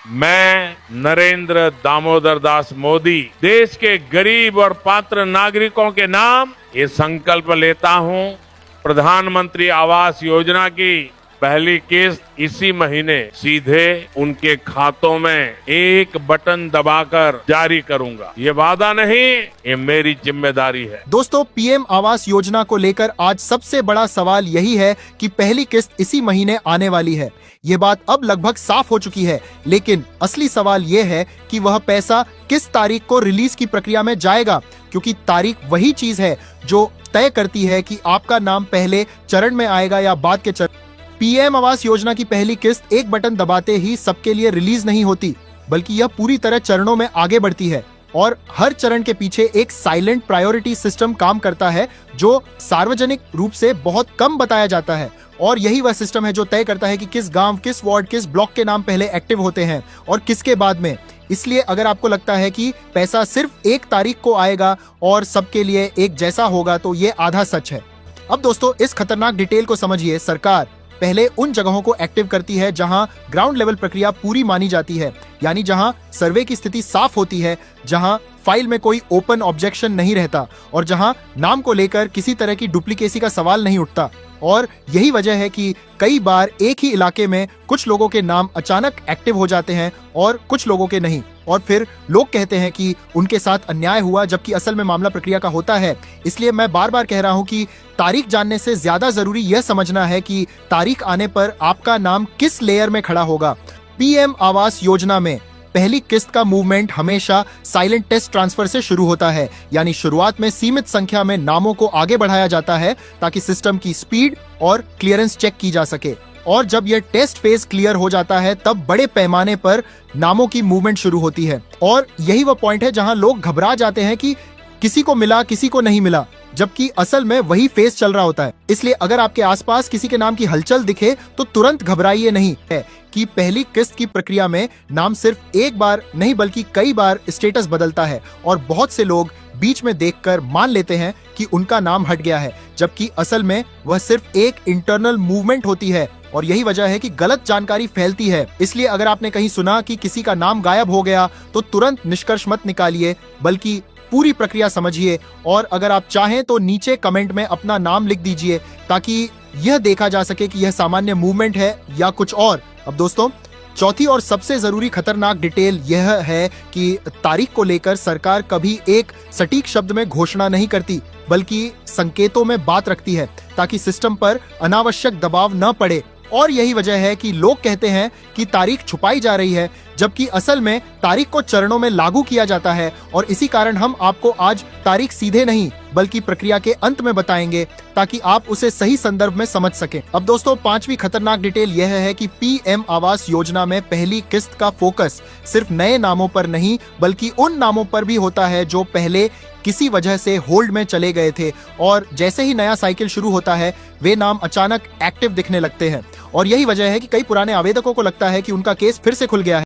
मैं नरेंद्र दामोदर दास मोदी देश के गरीब और पात्र नागरिकों के नाम ये संकल्प लेता हूं, प्रधानमंत्री आवास योजना की पहली किस्त इसी महीने सीधे उनके खातों में एक बटन दबाकर जारी करूंगा। ये वादा नहीं, ये मेरी जिम्मेदारी है। दोस्तों, पीएम आवास योजना को लेकर आज सबसे बड़ा सवाल यही है कि पहली किस्त इसी महीने आने वाली है। ये बात अब लगभग साफ हो चुकी है, लेकिन असली सवाल ये है कि वह पैसा किस तारीख को रिलीज की प्रक्रिया में जाएगा, क्योंकि तारीख वही चीज है जो तय करती है कि आपका नाम पहले चरण में आएगा या बाद के चरण। पीएम आवास योजना की पहली किस्त एक बटन दबाते ही सबके लिए रिलीज नहीं होती, बल्कि यह पूरी तरह चरणों में आगे बढ़ती है और हर चरण के पीछे एक साइलेंट प्रायोरिटी सिस्टम काम करता है जो सार्वजनिक रूप से बहुत कम बताया जाता है। और यही वह सिस्टम है जो तय करता है कि किस गांव, किस वार्ड, किस ब्लॉक के नाम पहले एक्टिव होते हैं और किसके बाद में। इसलिए अगर आपको लगता है कि पैसा सिर्फ एक तारीख को आएगा और सबके लिए एक जैसा होगा, तो ये आधा सच है। अब दोस्तों, इस खतरनाक डिटेल को समझिए। सरकार पहले उन जगहों को एक्टिव करती है जहां ग्राउंड लेवल प्रक्रिया पूरी मानी जाती है, यानी जहां सर्वे की स्थिति साफ होती है, जहां फाइल में कोई ओपन ऑब्जेक्शन नहीं रहता और जहां नाम को लेकर किसी तरह की डुप्लीकेसी का सवाल नहीं उठता। और यही वजह है कि कई बार एक ही इलाके में कुछ लोगों के नाम अचानक एक्टिव हो जाते हैं और कुछ लोगों के नहीं, और फिर लोग कहते हैं कि उनके साथ अन्याय हुआ, जबकि असल में मामला प्रक्रिया का होता है। इसलिए मैं बार बार कह रहा हूं कि तारीख जानने से ज्यादा जरूरी यह समझना है कि तारीख आने पर आपका नाम किस लेयर में खड़ा होगा। पीएम आवास योजना में पहली किस्त का मूवमेंट हमेशा साइलेंट टेस्ट ट्रांसफर से शुरू होता है, यानी शुरुआत में सीमित संख्या में नामों को आगे बढ़ाया जाता है ताकि सिस्टम की स्पीड और क्लियरेंस चेक की जा सके। और जब यह टेस्ट फेज क्लियर हो जाता है, तब बड़े पैमाने पर नामों की मूवमेंट शुरू होती है। और यही वह पॉइंट है जहां लोग घबरा जाते हैं कि किसी को मिला, किसी को नहीं मिला, जबकि असल में वही फेज चल रहा होता है। इसलिए अगर आपके आसपास किसी के नाम की हलचल दिखे तो तुरंत घबराइए नहीं है कि पहली किस्त की प्रक्रिया में नाम सिर्फ एक बार नहीं बल्कि कई बार स्टेटस बदलता है और बहुत से लोग बीच में देखकर मान लेते हैं कि उनका नाम हट गया है, जबकि असल में वह सिर्फ एक इंटरनल मूवमेंट होती है। और यही वजह है कि गलत जानकारी फैलती है। इसलिए अगर आपने कहीं सुना कि किसी का नाम गायब हो गया तो तुरंत निष्कर्ष मत निकालिए, बल्कि पूरी प्रक्रिया समझिए। और अगर आप चाहें तो नीचे कमेंट में अपना नाम लिख दीजिए ताकि यह देखा जा सके कि यह सामान्य मूवमेंट है या कुछ और। अब दोस्तों, चौथी और सबसे जरूरी खतरनाक डिटेल यह है कि तारीख को लेकर सरकार कभी एक सटीक शब्द में घोषणा नहीं करती, बल्कि संकेतों में बात रखती है ताकि सिस्टम पर अनावश्यक दबाव न पड़े। और यही वजह है कि लोग कहते हैं कि तारीख छुपाई जा रही है, जबकि असल में तारीख को चरणों में लागू किया जाता है। और इसी कारण हम आपको आज तारीख सीधे नहीं बल्कि प्रक्रिया के अंत में बताएंगे ताकि आप उसे सही संदर्भ में समझ सकें। अब दोस्तों, पांचवी खतरनाक डिटेल यह है कि पीएम आवास योजना में पहली किस्त का फोकस सिर्फ नए नामों पर नहीं बल्कि उन नामों पर भी होता है जो पहले किसी वजह से होल्ड में चले गए थे, और जैसे ही नया साइकिल शुरू होता है वे नाम अचानक एक्टिव दिखने लगते हैं। और यही वजह है कि कई पुराने आवेदकों को लगता है कि उनका केस फिर से खुल गया है।